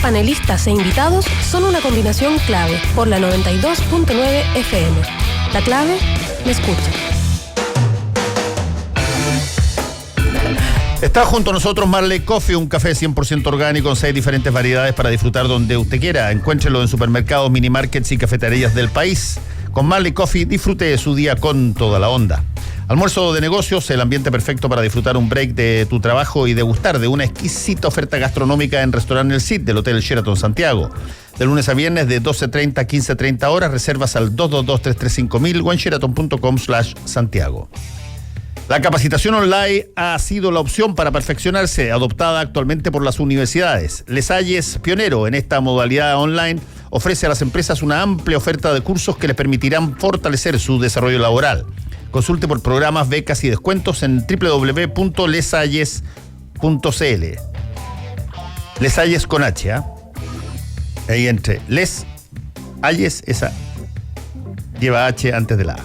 panelistas e invitados son una combinación clave por la 92.9 FM. La clave, me escucha. Está junto a nosotros Marley Coffee, un café 100% orgánico con 6 diferentes variedades para disfrutar donde usted quiera. Encuéntrelo en supermercados, minimarkets y cafeterías del país. Con Marley Coffee disfrute de su día con toda la onda. Almuerzo de negocios, el ambiente perfecto para disfrutar un break de tu trabajo y degustar de una exquisita oferta gastronómica en Restaurante El Cid del Hotel Sheraton Santiago. De lunes a viernes de 12:30 a 15:30 horas, reservas al 222-335.000 o en sheraton.com/Santiago. La capacitación online ha sido la opción para perfeccionarse, adoptada actualmente por las universidades. Les Salles, pionero en esta modalidad online, ofrece a las empresas una amplia oferta de cursos que les permitirán fortalecer su desarrollo laboral. Consulte por programas, becas y descuentos en www.lesalles.cl. Les Salles con H, ¿eh? Ahí entre Les Salles, esa lleva H antes de la A.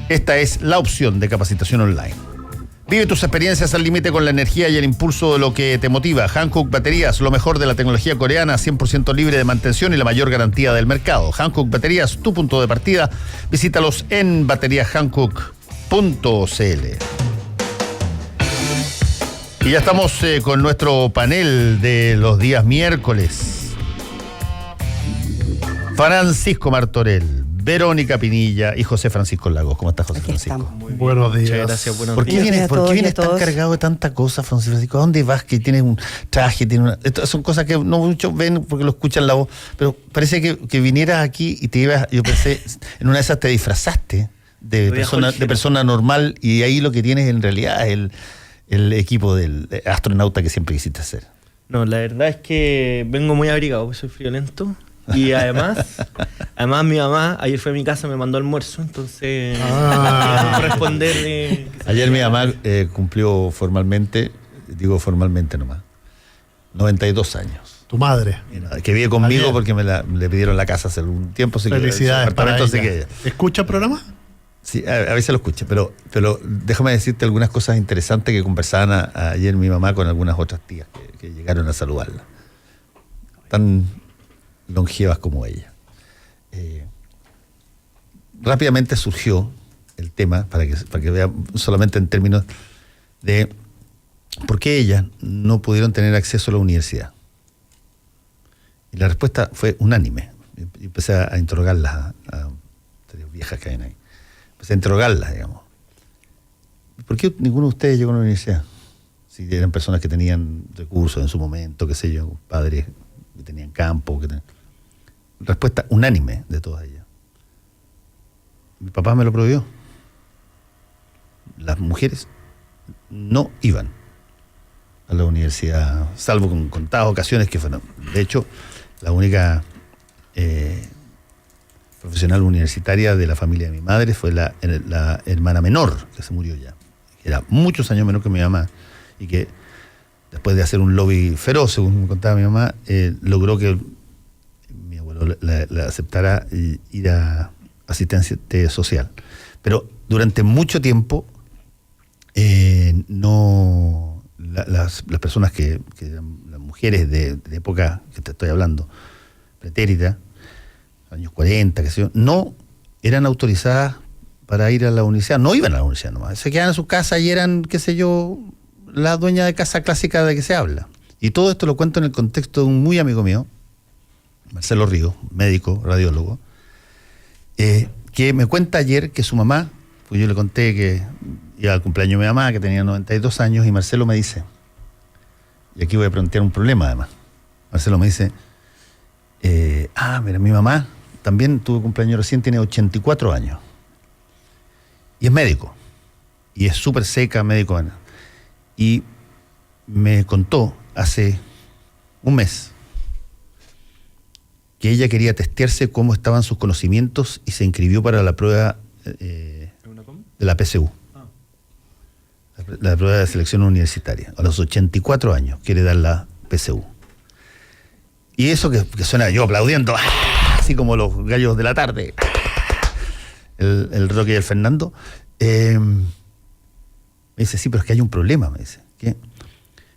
Esta es la opción de capacitación online. Vive tus experiencias al límite con la energía y el impulso de lo que te motiva. Hankook Baterías, lo mejor de la tecnología coreana, 100% libre de mantención y la mayor garantía del mercado. Hankook Baterías, tu punto de partida. Visítalos en bateriashankook.cl. Y ya estamos con nuestro panel de los días miércoles. Francisco Martorell, Verónica Pinilla y José Francisco Lagos. ¿Cómo estás, José Francisco? Muy bien. Buenos días. Muchas gracias, buenos ¿Por qué días. vienes tan cargado de tanta cosa, Francisco? ¿A dónde vas? Que tienes un traje, estas son cosas que no muchos ven porque lo escuchan la voz, pero parece que vinieras aquí y te ibas, yo pensé, en una de esas te disfrazaste de persona normal y ahí lo que tienes en realidad es el equipo del astronauta que siempre quisiste ser. No, la verdad es que vengo muy abrigado, soy friolento. Y además mi mamá ayer fue a mi casa, me mandó almuerzo, entonces responderle. Ayer mi mamá cumplió formalmente, digo formalmente nomás, 92 años. Tu madre. Que vive conmigo porque le pidieron la casa hace algún tiempo. Felicidades para ella. ¿Escucha el programa? Sí, a veces lo escucha, pero déjame decirte algunas cosas interesantes que conversaban ayer mi mamá con algunas otras tías que llegaron a saludarla. Tan longevas como ella. Rápidamente surgió el tema, para que vean solamente en términos de por qué ellas no pudieron tener acceso a la universidad. Y la respuesta fue unánime. Y empecé a interrogarlas, a tres viejas que hay ahí. Empecé a interrogarlas, digamos. ¿Por qué ninguno de ustedes llegó a la universidad? Si eran personas que tenían recursos en su momento, qué sé yo, padres que tenían campo, respuesta unánime de todas ellas. Mi papá me lo prohibió. Las mujeres no iban a la universidad, salvo con contadas ocasiones que fueron. De hecho, la única profesional universitaria de la familia de mi madre fue la hermana menor, que se murió ya, que era muchos años menor que mi mamá, y que después de hacer un lobby feroz, según me contaba mi mamá, logró que mi abuelo la aceptara ir a asistencia social. Pero durante mucho tiempo las personas que eran las mujeres de época que te estoy hablando, pretérita, años 40, qué sé yo, no eran autorizadas para ir a la universidad, no iban a la universidad nomás, se quedaban en su casa y eran, qué sé yo, la dueña de casa clásica de que se habla. Y todo esto lo cuento en el contexto de un muy amigo mío, Marcelo Ríos, médico, radiólogo, que me cuenta ayer que su mamá, pues yo le conté que iba al cumpleaños de mi mamá, que tenía 92 años, y Marcelo me dice, y aquí voy a plantear un problema además, Marcelo me dice, mira, mi mamá también tuvo cumpleaños recién, tiene 84 años, y es médico, y es súper seca, médico, y me contó hace un mes que ella quería testearse cómo estaban sus conocimientos y se inscribió para la prueba de la PSU. La prueba de selección universitaria. A los 84 años quiere dar la PSU. Y eso que suena yo aplaudiendo, así como los gallos de la tarde, el Roque y el Fernando, me dice, sí, pero es que hay un problema, me dice,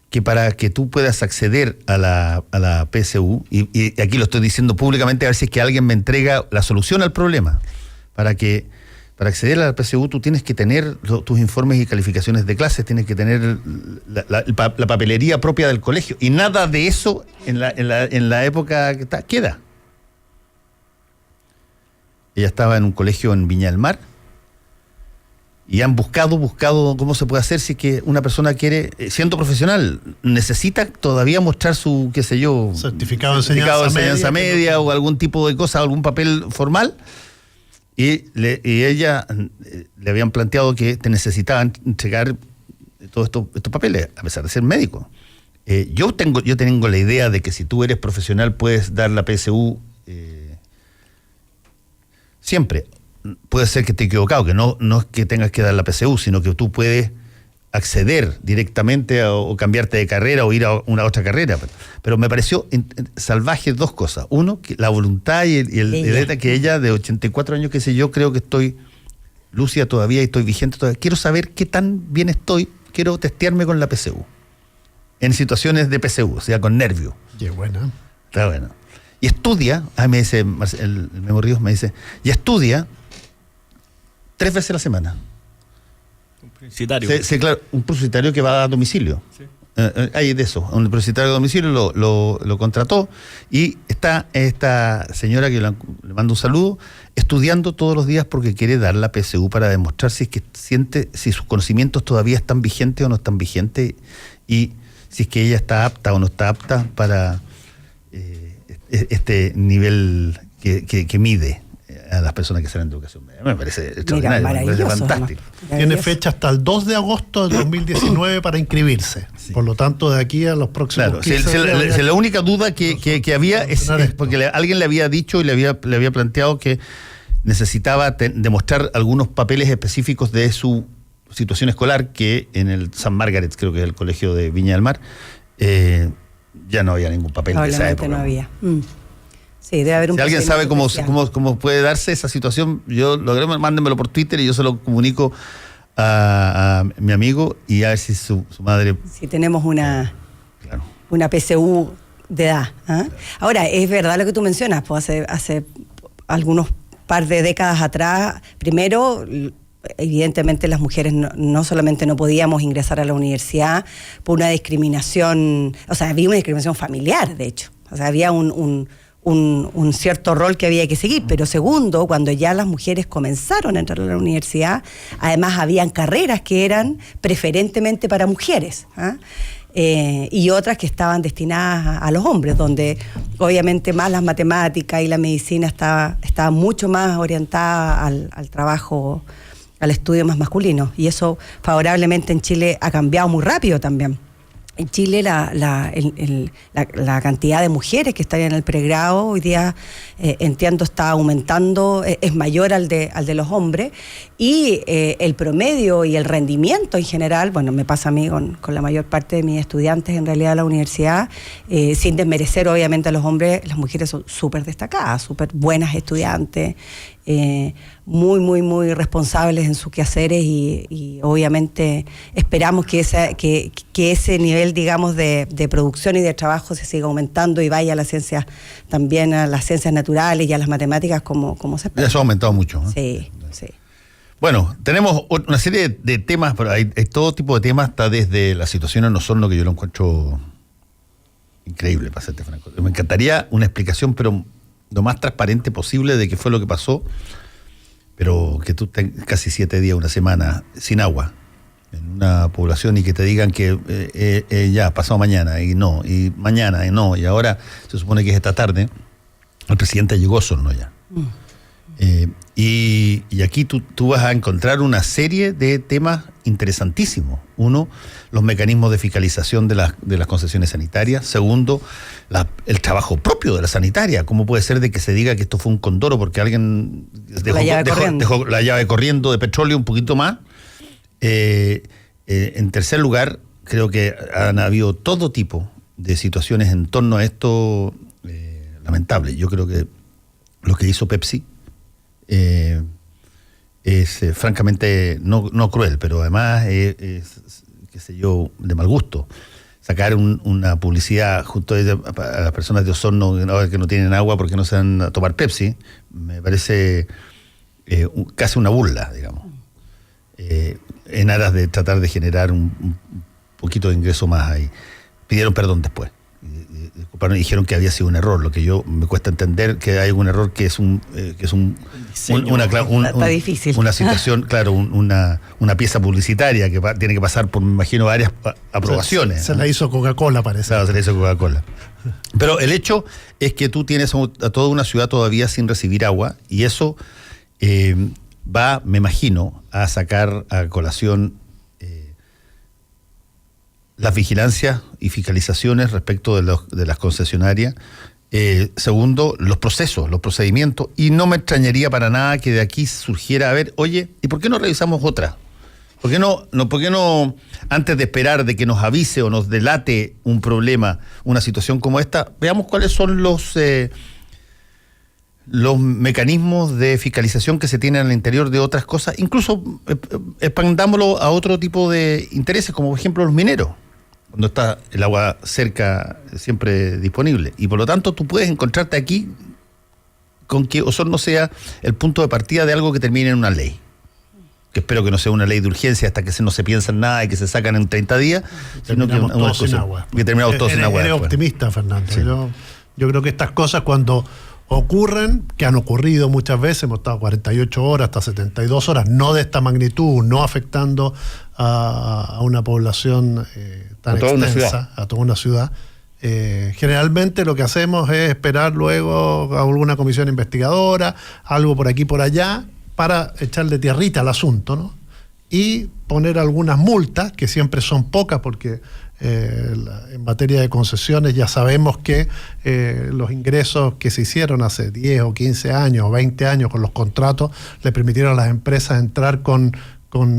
que para que tú puedas acceder a la PSU, y aquí lo estoy diciendo públicamente, a ver si es que alguien me entrega la solución al problema, para acceder a la PSU tú tienes que tener tus informes y calificaciones de clases, tienes que tener la papelería propia del colegio, y nada de eso en la época que queda. Ella estaba en un colegio en Viña del Mar, y han buscado cómo se puede hacer si es que una persona quiere, siendo profesional, necesita todavía mostrar su, qué sé yo, certificado de enseñanza media o algún tipo de cosa, algún papel formal. Y ella le habían planteado que te necesitaban entregar todos estos papeles, a pesar de ser médico. Yo tengo la idea de que si tú eres profesional puedes dar la PSU siempre. Puede ser que esté equivocado, que no es que tengas que dar la PSU, sino que tú puedes acceder directamente o cambiarte de carrera o ir a una otra carrera. Pero me pareció salvaje dos cosas. Uno, que la voluntad y el que ella, de 84 años, que sé yo, creo que estoy lúcida todavía y estoy vigente todavía. Quiero saber qué tan bien estoy, quiero testearme con la PSU. En situaciones de PSU, o sea, con nervio. Qué buena. Está bueno. Y estudia, me dice el Memo Ríos, me dice, y estudia 3 veces a la semana. Un publicitario. Sí, claro, un publicitario que va a domicilio. Sí. Hay de eso, un publicitario de domicilio lo contrató, y está esta señora que le mando un saludo, estudiando todos los días porque quiere dar la PSU para demostrar si es que si sus conocimientos todavía están vigentes o no están vigentes, y si es que ella está apta o no está apta para este nivel que mide a las personas que salen de educación media. Me parece extraordinario, me parece fantástico. Tiene fecha hasta el 2 de agosto de 2019 para inscribirse. Sí. Por lo tanto, de aquí a los próximos 15 días... La única duda que había es porque alguien le había dicho y le había planteado que necesitaba demostrar algunos papeles específicos de su situación escolar, que en el San Margaret, creo que es el colegio de Viña del Mar, ya no había ningún papel de esa época. No había. Sí, debe haber un. Si alguien sabe cómo puede darse esa situación, mándenmelo por Twitter y yo se lo comunico a mi amigo, y a ver si su madre... Si tenemos una PSU de edad. ¿Eh? Ahora, es verdad lo que tú mencionas, pues hace algunos par de décadas atrás, primero, evidentemente las mujeres no solamente no podíamos ingresar a la universidad por una discriminación, o sea, había una discriminación familiar, de hecho. O sea, había un cierto rol que había que seguir, pero segundo, cuando ya las mujeres comenzaron a entrar a la universidad, además habían carreras que eran preferentemente para mujeres, y otras que estaban destinadas a los hombres, donde obviamente más las matemáticas y la medicina estaba mucho más orientada al trabajo, al estudio más masculino, y eso favorablemente en Chile ha cambiado muy rápido también. En Chile la cantidad de mujeres que están en el pregrado hoy día, entiendo, está aumentando, es mayor al de los hombres, y el promedio y el rendimiento en general, bueno, me pasa a mí con la mayor parte de mis estudiantes en realidad de la universidad, sin desmerecer obviamente a los hombres, las mujeres son súper destacadas, súper buenas estudiantes, muy, muy, muy responsables en sus quehaceres, y obviamente esperamos que ese nivel, digamos, de producción y de trabajo se siga aumentando y vaya a las ciencias, también a las ciencias naturales y a las matemáticas como se espera. Eso ha aumentado mucho, ¿no? Sí, sí. Bueno, tenemos una serie de temas, pero hay todo tipo de temas, hasta desde la situación en Osorno, que yo lo encuentro increíble, para serte franco. Me encantaría una explicación, pero lo más transparente posible, de qué fue lo que pasó, pero que tú tengas casi 7 días, una semana sin agua en una población, y que te digan que ya pasado mañana, y no, y mañana, y no, y ahora se supone que es esta tarde. El presidente llegó a Osorno ya. Y aquí tú vas a encontrar una serie de temas interesantísimos. Uno, los mecanismos de fiscalización de las concesiones sanitarias. Segundo, el trabajo propio de la sanitaria. ¿Cómo puede ser de que se diga que esto fue un condoro porque alguien dejó la llave corriendo de petróleo un poquito más? En tercer lugar, creo que han habido todo tipo de situaciones en torno a esto lamentables. Yo creo que lo que hizo Pepsi es francamente no cruel, pero además es, qué sé yo, de mal gusto. sacar una publicidad junto a las personas de Osorno que no tienen agua porque no se van a tomar Pepsi, me parece casi una burla, digamos, en aras de tratar de generar un poquito de ingreso más ahí. Pidieron perdón después. Disculparon y dijeron que había sido un error, lo que me cuesta entender que hay un error que es está difícil. Una situación, claro, una pieza publicitaria que tiene que pasar por, me imagino, varias aprobaciones. Se la hizo Coca-Cola, parece. Claro, se la hizo Coca-Cola. Pero el hecho es que tú tienes a toda una ciudad todavía sin recibir agua, y eso va, me imagino, a sacar a colación las vigilancias y fiscalizaciones respecto de las concesionarias. Segundo, los procedimientos, y no me extrañaría para nada que de aquí surgiera, a ver, oye, ¿y por qué no revisamos otra? ¿Por qué no, antes de esperar de que nos avise o nos delate un problema, una situación como esta, veamos cuáles son los mecanismos de fiscalización que se tienen al interior de otras cosas, incluso expandámoslo a otro tipo de intereses, como por ejemplo los mineros, cuando está el agua cerca, siempre disponible. Y por lo tanto tú puedes encontrarte aquí con que Osorno sea el punto de partida de algo que termine en una ley. Que espero que no sea una ley de urgencia hasta que no se piensa en nada y que se sacan en 30 días, sino que todos sin agua. Que terminamos todos sin agua. Eres optimista, Fernando. Sí. Yo creo que estas cosas cuando ocurren, que han ocurrido muchas veces, hemos estado 48 horas hasta 72 horas, no de esta magnitud, no afectando a una población tan extensa, a toda una ciudad. Generalmente lo que hacemos es esperar luego a alguna comisión investigadora, algo por aquí por allá, para echarle tierrita al asunto, ¿no? Y poner algunas multas, que siempre son pocas, porque en materia de concesiones ya sabemos que los ingresos que se hicieron hace 10 o 15 años o 20 años con los contratos le permitieron a las empresas entrar con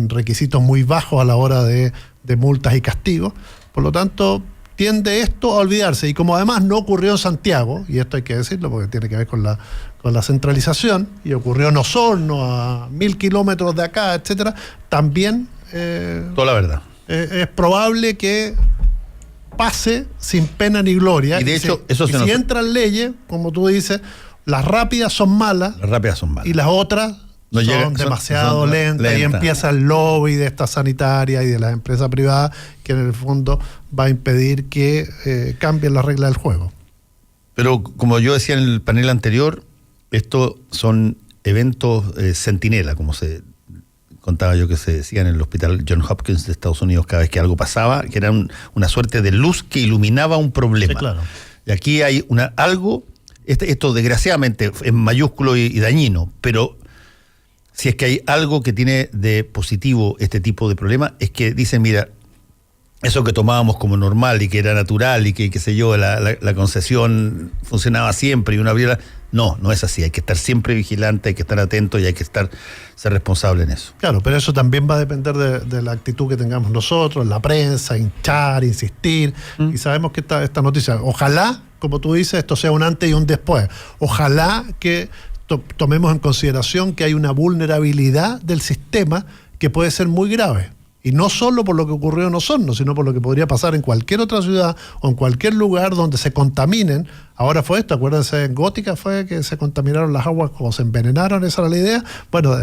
requisitos muy bajos a la hora de multas y castigos. Por lo tanto, tiende esto a olvidarse. Y como además no ocurrió en Santiago, y esto hay que decirlo porque tiene que ver con la centralización, y ocurrió en Osorno, a 1000 kilómetros de acá, etcétera, también toda la verdad. Es probable que pase sin pena ni gloria. Y de hecho, si entran leyes, como tú dices, las rápidas son malas. Las rápidas son malas. Y las otras son demasiado lentas, y empieza el lobby de esta sanitaria y de las empresas privadas, que en el fondo va a impedir que cambien las reglas del juego. Pero como yo decía en el panel anterior, estos son eventos centinela, como se contaba yo que se decía en el hospital Johns Hopkins de Estados Unidos cada vez que algo pasaba, que era una suerte de luz que iluminaba un problema. Sí, claro. Y aquí hay algo, esto desgraciadamente es mayúsculo y dañino, pero si es que hay algo que tiene de positivo este tipo de problema, es que dicen, mira, eso que tomábamos como normal y que era natural y que, qué sé yo, la concesión funcionaba siempre y uno abría no es así, hay que estar siempre vigilante, hay que estar atento y hay que ser responsable en eso. Claro, pero eso también va a depender de la actitud que tengamos nosotros, la prensa, hinchar, insistir, y sabemos que esta noticia, ojalá, como tú dices, esto sea un antes y un después, ojalá que tomemos en consideración que hay una vulnerabilidad del sistema que puede ser muy grave. Y no solo por lo que ocurrió en Osorno, sino por lo que podría pasar en cualquier otra ciudad o en cualquier lugar donde se contaminen. Ahora fue esto, acuérdense, en Gótica fue que se contaminaron las aguas, como se envenenaron, esa era la idea. Bueno,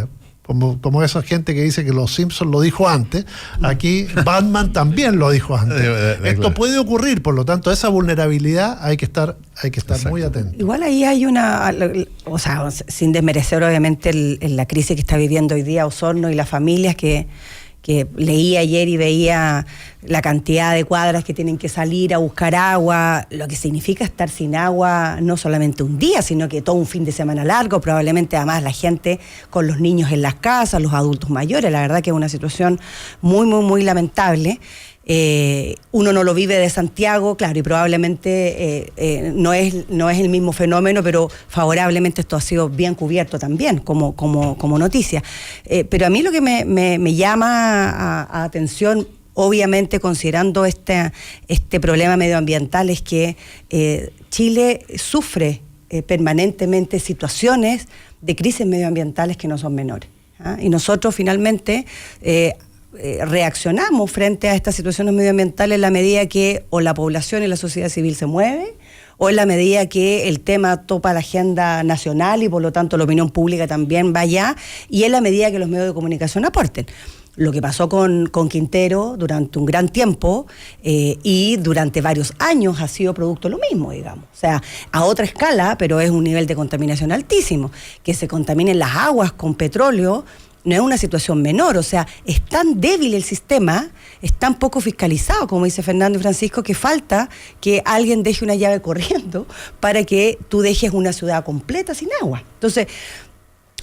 como esa gente que dice que los Simpsons lo dijo antes, aquí Batman también lo dijo antes. Esto puede ocurrir, por lo tanto, esa vulnerabilidad hay que estar muy atento. Igual ahí hay o sea, sin desmerecer obviamente la crisis que está viviendo hoy día Osorno y las familias que leí ayer y veía la cantidad de cuadras que tienen que salir a buscar agua, lo que significa estar sin agua no solamente un día, sino que todo un fin de semana largo, probablemente además la gente con los niños en las casas, los adultos mayores, la verdad que es una situación muy, muy, muy lamentable. Uno no lo vive de Santiago, claro, y probablemente no es el mismo fenómeno, pero favorablemente esto ha sido bien cubierto también como noticia. Pero a mí lo que me llama a atención, obviamente considerando este problema medioambiental, es que Chile sufre permanentemente situaciones de crisis medioambientales que no son menores, ¿ah? Y nosotros finalmente reaccionamos frente a estas situaciones medioambientales en la medida que o la población y la sociedad civil se mueve, o en la medida que el tema topa la agenda nacional y por lo tanto la opinión pública también va allá, y en la medida que los medios de comunicación aporten. Lo que pasó con Quintero durante un gran tiempo y durante varios años ha sido producto de lo mismo, digamos. O sea, a otra escala, pero es un nivel de contaminación altísimo. Que se contaminen las aguas con petróleo no es una situación menor, o sea, es tan débil el sistema, es tan poco fiscalizado, como dice Fernando y Francisco, que falta que alguien deje una llave corriendo para que tú dejes una ciudad completa sin agua. Entonces,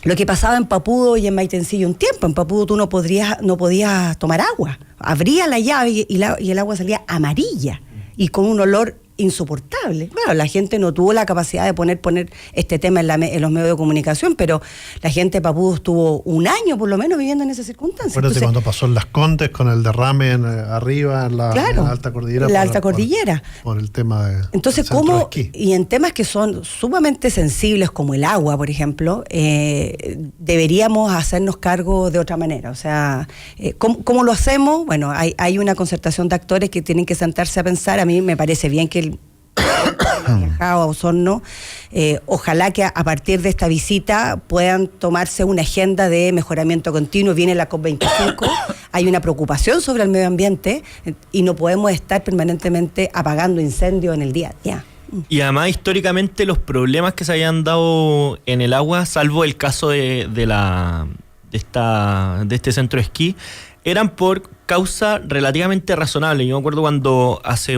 lo que pasaba en Papudo y en Maitencillo un tiempo, en Papudo tú no podías tomar agua, abría la llave y el agua salía amarilla y con un olor insoportable. Claro, la gente no tuvo la capacidad de poner este tema en los medios de comunicación, pero la gente de Papudo estuvo un año por lo menos viviendo en esas circunstancias. Acuérdate cuando pasó en Las Condes con el derrame arriba en la alta cordillera. La alta cordillera. Por el tema de... Entonces, ¿cómo? Y en temas que son sumamente sensibles como el agua, por ejemplo, deberíamos hacernos cargo de otra manera. O sea, ¿cómo lo hacemos? Bueno, hay una concertación de actores que tienen que sentarse a pensar. A mí me parece bien que viajado a Osorno, ojalá que a partir de esta visita puedan tomarse una agenda de mejoramiento continuo. Viene la COP25, hay una preocupación sobre el medio ambiente y no podemos estar permanentemente apagando incendios en el día a día. Y además, históricamente, los problemas que se habían dado en el agua, salvo el caso de este centro de esquí, eran por causa relativamente razonable. Yo me acuerdo cuando hace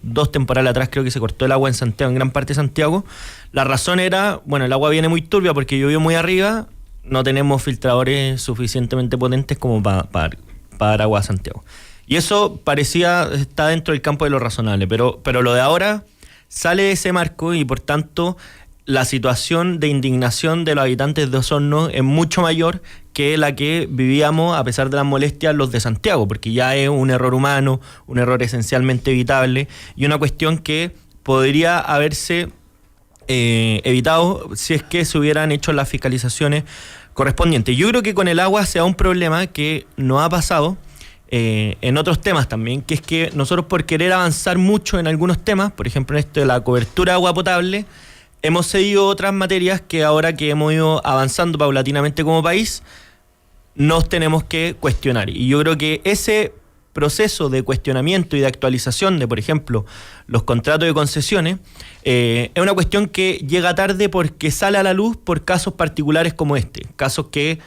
2 temporadas atrás creo que se cortó el agua en Santiago, en gran parte de Santiago. La razón era, bueno, el agua viene muy turbia porque llovió muy arriba, no tenemos filtradores suficientemente potentes como para dar agua a Santiago. Y eso parecía estar dentro del campo de lo razonable, pero lo de ahora sale de ese marco y por tanto la situación de indignación de los habitantes de Osorno es mucho mayor que la que vivíamos a pesar de las molestias los de Santiago, porque ya es un error humano, un error esencialmente evitable y una cuestión que podría haberse evitado si es que se hubieran hecho las fiscalizaciones correspondientes. Yo creo que con el agua se da un problema que nos ha pasado en otros temas también, que es que nosotros por querer avanzar mucho en algunos temas, por ejemplo en esto de la cobertura de agua potable, hemos cedido otras materias que ahora que hemos ido avanzando paulatinamente como país, nos tenemos que cuestionar. Y yo creo que ese proceso de cuestionamiento y de actualización de, por ejemplo, los contratos de concesiones, es una cuestión que llega tarde porque sale a la luz por casos particulares como este, casos que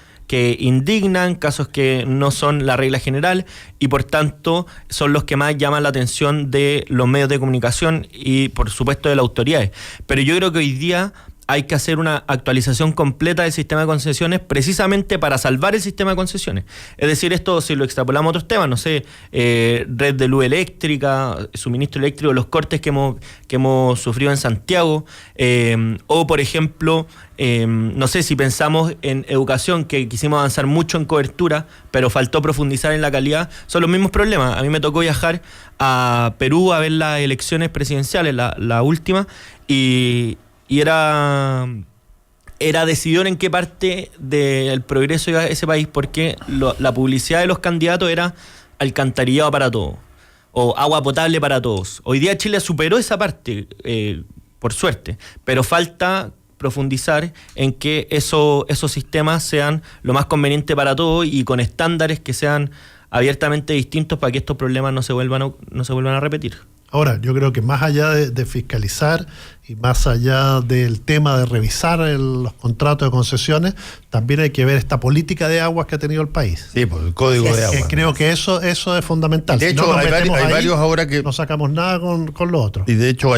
indignan, casos que no son la regla general y por tanto son los que más llaman la atención de los medios de comunicación y por supuesto de las autoridades. Pero yo creo que hoy día hay que hacer una actualización completa del sistema de concesiones precisamente para salvar el sistema de concesiones. Es decir, esto si lo extrapolamos a otros temas, no sé, red de luz eléctrica, suministro eléctrico, los cortes que hemos sufrido en Santiago, o por ejemplo, no sé, si pensamos en educación, que quisimos avanzar mucho en cobertura, pero faltó profundizar en la calidad, son los mismos problemas. A mí me tocó viajar a Perú a ver las elecciones presidenciales, la última, y era decidor en qué parte del progreso iba ese país, porque la publicidad de los candidatos era alcantarillado para todos o agua potable para todos. Hoy día Chile superó esa parte, por suerte, pero falta profundizar en que esos sistemas sean lo más conveniente para todos y con estándares que sean abiertamente distintos para que estos problemas no se vuelvan a repetir. Ahora, yo creo que más allá de fiscalizar y más allá del tema de revisar los contratos de concesiones, también hay que ver esta política de aguas que ha tenido el país. Sí, por el código de agua. Creo que eso es fundamental. De hecho, si no hay varios ahora que... no sacamos nada con lo otro. Y de hecho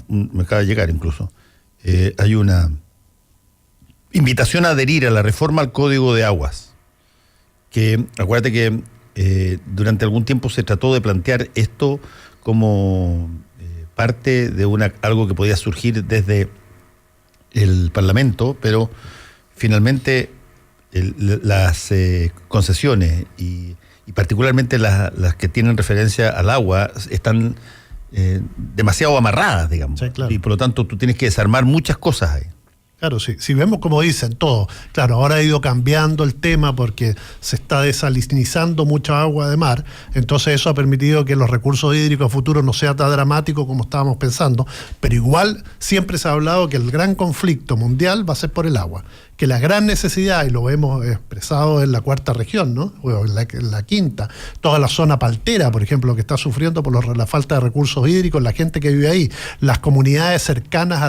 me acaba de llegar incluso, hay una invitación a adherir a la reforma al código de aguas. Que, acuérdate que durante algún tiempo se trató de plantear esto como parte de algo que podía surgir desde el Parlamento, pero finalmente las concesiones y particularmente las que tienen referencia al agua están demasiado amarradas, digamos. Sí, claro. Y por lo tanto tú tienes que desarmar muchas cosas ahí. Claro, sí. Si vemos como dicen todo, claro, ahora ha ido cambiando el tema porque se está desalinizando mucha agua de mar, entonces eso ha permitido que los recursos hídricos a futuro no sea tan dramático como estábamos pensando, pero igual siempre se ha hablado que el gran conflicto mundial va a ser por el agua, que la gran necesidad, y lo hemos expresado en la cuarta región, ¿no? O en la quinta, toda la zona paltera, por ejemplo, que está sufriendo por la falta de recursos hídricos, la gente que vive ahí, las comunidades cercanas a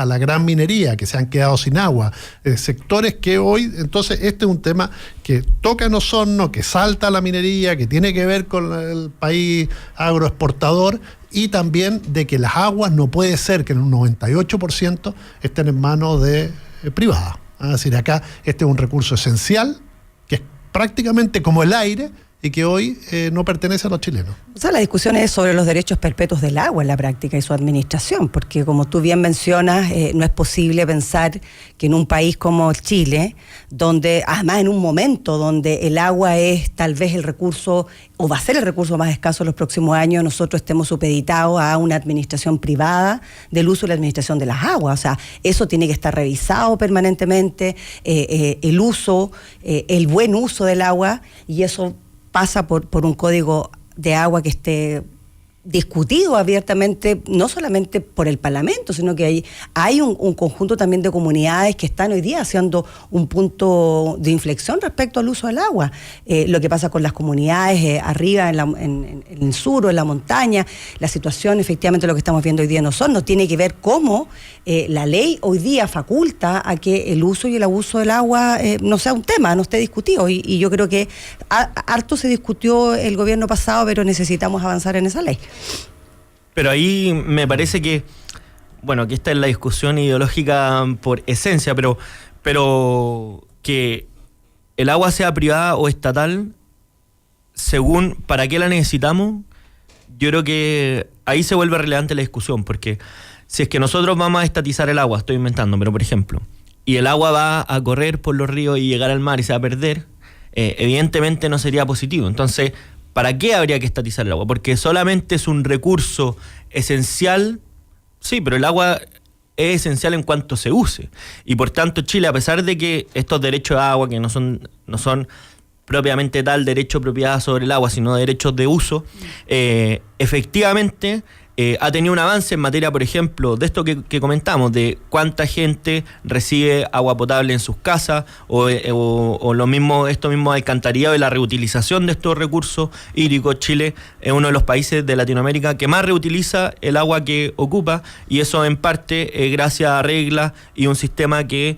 la gran minería, que se han quedado sin agua, sectores que hoy, entonces este es un tema que toca en Osorno, que salta a la minería, que tiene que ver con el país agroexportador, y también de que las aguas no puede ser que en un 98% estén en manos de privadas. Es decir, acá este es un recurso esencial, que es prácticamente como el aire, y que hoy no pertenece a los chilenos. O sea, la discusión es sobre los derechos perpetuos del agua en la práctica y su administración, porque como tú bien mencionas, no es posible pensar que en un país como Chile, donde además en un momento donde el agua es tal vez el recurso, o va a ser el recurso más escaso en los próximos años, nosotros estemos supeditados a una administración privada del uso y la administración de las aguas. O sea, eso tiene que estar revisado permanentemente, el uso, el buen uso del agua, y eso pasa por un código de agua que esté discutido abiertamente, no solamente por el Parlamento, sino que hay un conjunto también de comunidades que están hoy día haciendo un punto de inflexión respecto al uso del agua. Lo que pasa con las comunidades arriba en el sur o en la montaña, la situación, efectivamente lo que estamos viendo hoy día en Osorno, tiene que ver cómo la ley hoy día faculta a que el uso y el abuso del agua no sea un tema, no esté discutido, y yo creo que harto se discutió el gobierno pasado, pero necesitamos avanzar en esa ley. Pero ahí me parece que, bueno, que esta es la discusión ideológica por esencia, pero que el agua sea privada o estatal, según para qué la necesitamos, yo creo que ahí se vuelve relevante la discusión, porque si es que nosotros vamos a estatizar el agua, estoy inventando, pero por ejemplo, y el agua va a correr por los ríos y llegar al mar y se va a perder, evidentemente no sería positivo. Entonces, ¿para qué habría que estatizar el agua? Porque solamente es un recurso esencial, sí, pero el agua es esencial en cuanto se use. Y por tanto Chile, a pesar de que estos derechos de agua, que no son propiamente tal derecho de propiedad sobre el agua, sino derechos de uso, efectivamente ha tenido un avance en materia, por ejemplo, de esto que comentamos, de cuánta gente recibe agua potable en sus casas, o esto mismo alcantarillado y la reutilización de estos recursos hídricos. Chile es uno de los países de Latinoamérica que más reutiliza el agua que ocupa, y eso en parte gracias a reglas y un sistema que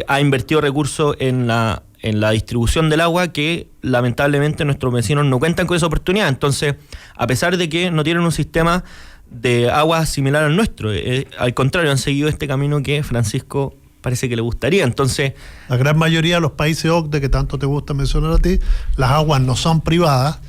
ha invertido recursos en la distribución del agua, que lamentablemente nuestros vecinos no cuentan con esa oportunidad. Entonces, a pesar de que no tienen un sistema de agua similar al nuestro, al contrario, han seguido este camino que Francisco parece que le gustaría. Entonces, la gran mayoría de los países OCDE, que tanto te gusta mencionar a ti, las aguas no son privadas,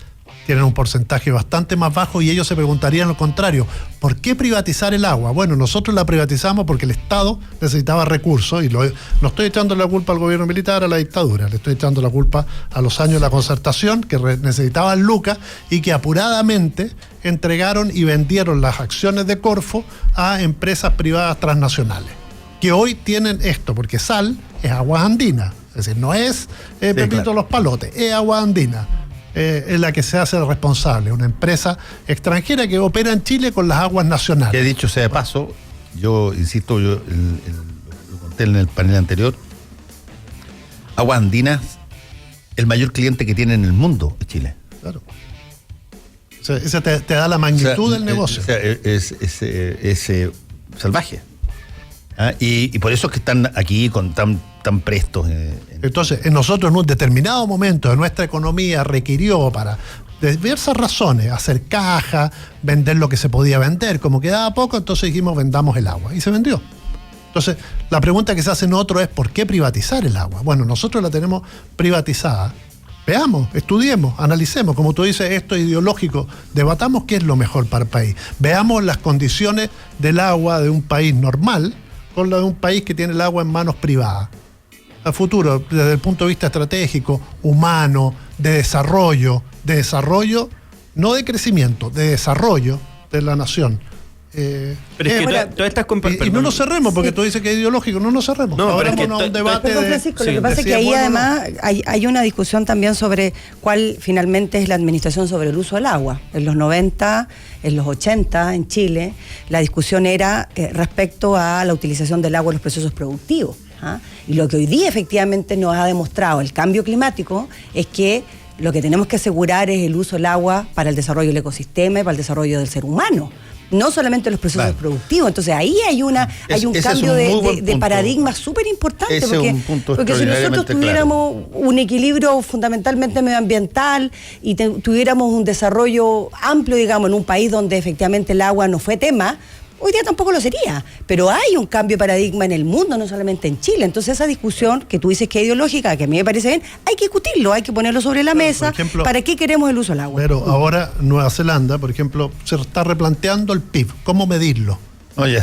tienen un porcentaje bastante más bajo, y ellos se preguntarían lo contrario: ¿por qué privatizar el agua? Bueno, nosotros la privatizamos porque el Estado necesitaba recursos, y no estoy echando la culpa al gobierno militar, a la dictadura, le estoy echando la culpa a los años de la concertación, que necesitaban lucas y que apuradamente entregaron y vendieron las acciones de Corfo a empresas privadas transnacionales, que hoy tienen esto, porque Sal es agua andina, es decir, no es Pepito claro, Los Palotes, es agua andina. Es la que se hace responsable, una empresa extranjera que opera en Chile con las aguas nacionales. Que dicho sea de paso, yo insisto, lo conté en el panel anterior, Aguas Andinas, el mayor cliente que tiene en el mundo es Chile. Claro. O sea, esa te da la magnitud del negocio. Es salvaje. Y por eso es que están aquí con tan prestos. Entonces, nosotros en un determinado momento de nuestra economía requirió, para diversas razones, hacer caja, vender lo que se podía vender, como quedaba poco, entonces dijimos vendamos el agua, y se vendió. Entonces, la pregunta que se hace en otro es: ¿por qué privatizar el agua? Bueno, nosotros la tenemos privatizada. Veamos, estudiemos, analicemos, como tú dices, esto es ideológico, debatamos qué es lo mejor para el país. Veamos las condiciones del agua de un país normal con la de un país que tiene el agua en manos privadas. A futuro, desde el punto de vista estratégico, humano, de desarrollo, no de crecimiento, de desarrollo de la nación. Pero es que todas estas y no nos cerremos, porque tú dices que es ideológico, no nos cerremos. No, ahora pero es que vamos a un debate Perdón, Francisco, lo que pasa es que decía, ahí bueno, además hay una discusión también sobre cuál finalmente es la administración sobre el uso del agua. En los 90, en los 80, en Chile, la discusión era respecto a la utilización del agua en los procesos productivos. ¿Ah? Y lo que hoy día efectivamente nos ha demostrado el cambio climático es que lo que tenemos que asegurar es el uso del agua para el desarrollo del ecosistema y para el desarrollo del ser humano, no solamente los procesos productivos. Entonces ahí hay un cambio de paradigma súper importante, porque si nosotros tuviéramos un equilibrio fundamentalmente medioambiental y tuviéramos un desarrollo amplio, digamos, en un país donde efectivamente el agua no fue tema, hoy día tampoco lo sería, pero hay un cambio de paradigma en el mundo, no solamente en Chile. Entonces esa discusión que tú dices que es ideológica, que a mí me parece bien, hay que discutirlo, hay que ponerlo sobre la mesa. Por ejemplo, ¿para qué queremos el uso del agua? Pero ahora Nueva Zelanda, por ejemplo, se está replanteando el PIB, ¿cómo medirlo? No, ya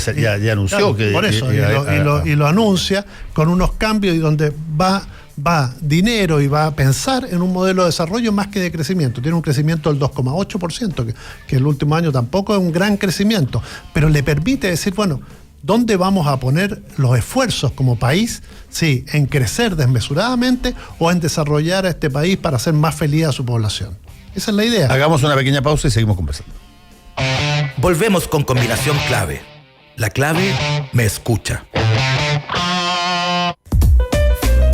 anunció, claro, que... Por eso, y lo anuncia con unos cambios y donde va dinero y va a pensar en un modelo de desarrollo más que de crecimiento. Tiene un crecimiento del 2,8%, que el último año tampoco es un gran crecimiento, pero le permite decir, bueno, ¿dónde vamos a poner los esfuerzos como país? Sí, en crecer desmesuradamente o en desarrollar a este país para hacer más feliz a su población. Esa es la idea. Hagamos una pequeña pausa y seguimos conversando. Volvemos con Combinación Clave. La clave me escucha.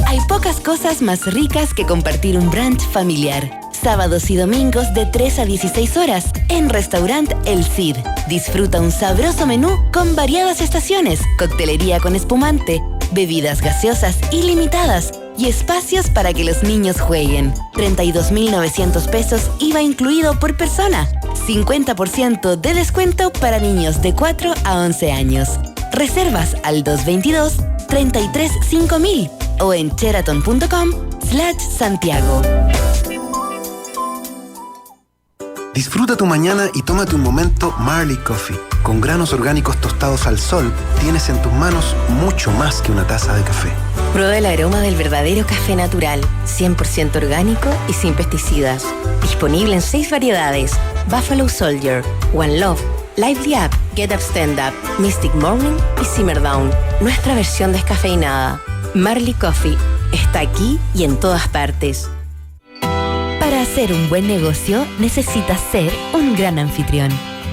Hay pocas cosas más ricas que compartir un brunch familiar. Sábados y domingos de 3 a 16 horas en Restaurant El Cid. Disfruta un sabroso menú con variadas estaciones, coctelería con espumante, bebidas gaseosas ilimitadas y espacios para que los niños jueguen. 32.900 pesos IVA incluido por persona. 50% de descuento para niños de 4 a 11 años. Reservas al 222-335000 o en Sheraton.com/Santiago. Disfruta tu mañana y tómate un momento Marley Coffee. Con granos orgánicos tostados al sol, tienes en tus manos mucho más que una taza de café. Prueba el aroma del verdadero café natural, 100% orgánico y sin pesticidas. Disponible en 6 variedades: Buffalo Soldier, One Love, Lively Up, Get Up Stand Up, Mystic Morning y Simmer Down. Nuestra versión descafeinada. Marley Coffee está aquí y en todas partes. Para hacer un buen negocio, necesitas ser un gran anfitrión.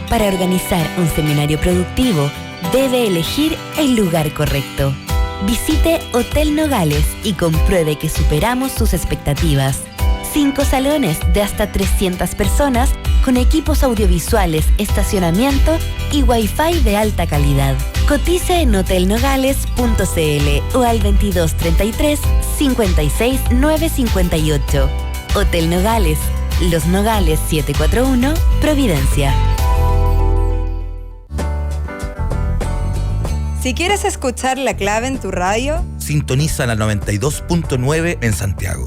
Para organizar un seminario productivo, debe elegir el lugar correcto. Visite Hotel Nogales y compruebe que superamos sus expectativas. 5 salones de hasta 300 personas con equipos audiovisuales, estacionamiento y Wi-Fi de alta calidad. Cotice en hotelnogales.cl o al 2233 56 958. Hotel Nogales, Los Nogales 741, Providencia. Si quieres escuchar La Clave en tu radio, sintoniza la 92.9 en Santiago.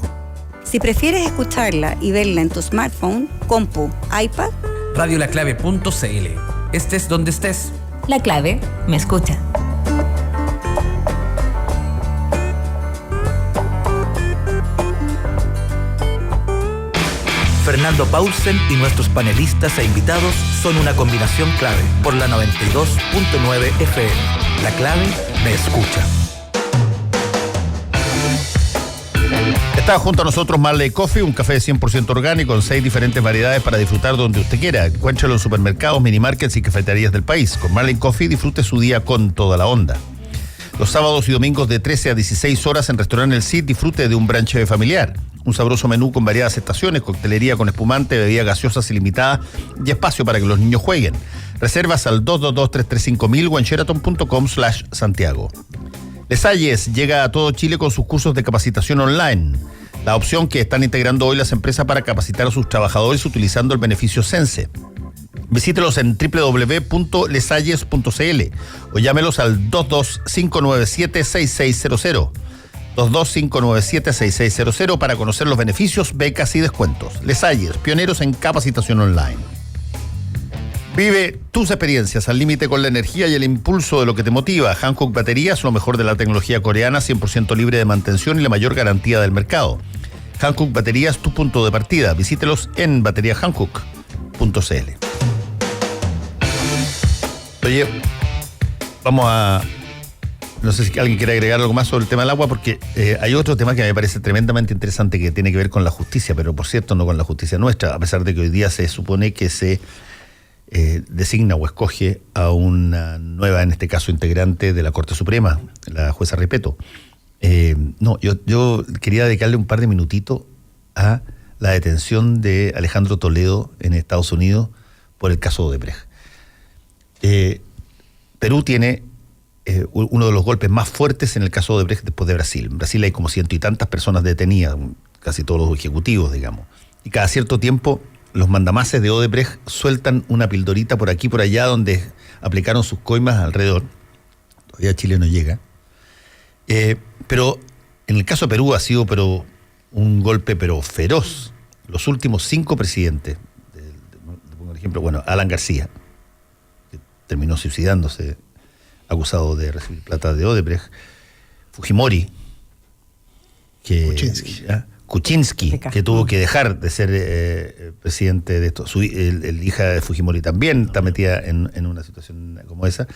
Si prefieres escucharla y verla en tu smartphone, compu, iPad, radiolaclave.cl. Estés donde estés. La Clave me escucha. Fernando Paulsen y nuestros panelistas e invitados son una combinación clave por la 92.9 FM. La clave me escucha. Está junto a nosotros Marley Coffee, un café 100% orgánico con 6 diferentes variedades para disfrutar donde usted quiera. Encuéntralo en supermercados, minimarkets y cafeterías del país. Con Marley Coffee disfrute su día con toda la onda. Los sábados y domingos de 13 a 16 horas en Restaurant El Cid disfrute de un brunch familiar. Un sabroso menú con variadas estaciones, coctelería con espumante, bebidas gaseosas ilimitadas y espacio para que los niños jueguen. Reservas al 222-335000 o en Sheraton.com/Santiago. Les Salles llega a todo Chile con sus cursos de capacitación online. La opción que están integrando hoy las empresas para capacitar a sus trabajadores utilizando el beneficio Sense. Visítelos en www.lesalles.cl o llámelos al 22597-6600. 22597-6600 para conocer los beneficios, becas y descuentos. Les Salles, pioneros en capacitación online. Vive tus experiencias al límite con la energía y el impulso de lo que te motiva. Hankook Baterías, lo mejor de la tecnología coreana, 100% libre de mantención y la mayor garantía del mercado. Hankook Baterías, tu punto de partida. Visítelos en bateriahankook.cl. Oye, vamos a... No sé si alguien quiere agregar algo más sobre el tema del agua, porque hay otro tema que me parece tremendamente interesante que tiene que ver con la justicia, pero por cierto no con la justicia nuestra, a pesar de que hoy día se supone que se designa o escoge a una nueva, en este caso, integrante de la Corte Suprema, la jueza Repeto. Yo quería dedicarle un par de minutitos a la detención de Alejandro Toledo en Estados Unidos por el caso Odebrecht. Perú tiene uno de los golpes más fuertes en el caso de Odebrecht después de Brasil. En Brasil hay como 100 y tantas personas detenidas, casi todos los ejecutivos, digamos. Y cada cierto tiempo los mandamases de Odebrecht sueltan una pildorita por aquí, por allá, donde aplicaron sus coimas alrededor. Todavía Chile no llega. Pero en el caso de Perú ha sido un golpe feroz. Los últimos 5 presidentes, por ejemplo, Alan García, que terminó suicidándose, acusado de recibir plata de Odebrecht, Fujimori, Kuczynski, que tuvo que dejar de ser presidente de esto. El hija de Fujimori también está metida en una situación como esa.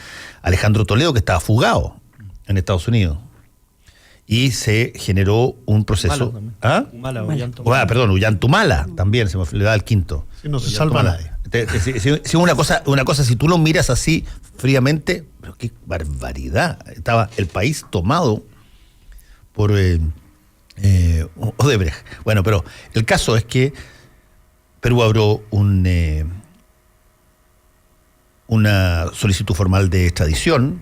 Alejandro Toledo, que estaba fugado en Estados Unidos. Y se generó un proceso... Ullantumala también, se me le da el quinto. Si no se salva nadie. Si una cosa, si tú lo miras así fríamente, pero qué barbaridad. Estaba el país tomado por Odebrecht. Bueno, pero el caso es que Perú abrió una solicitud formal de extradición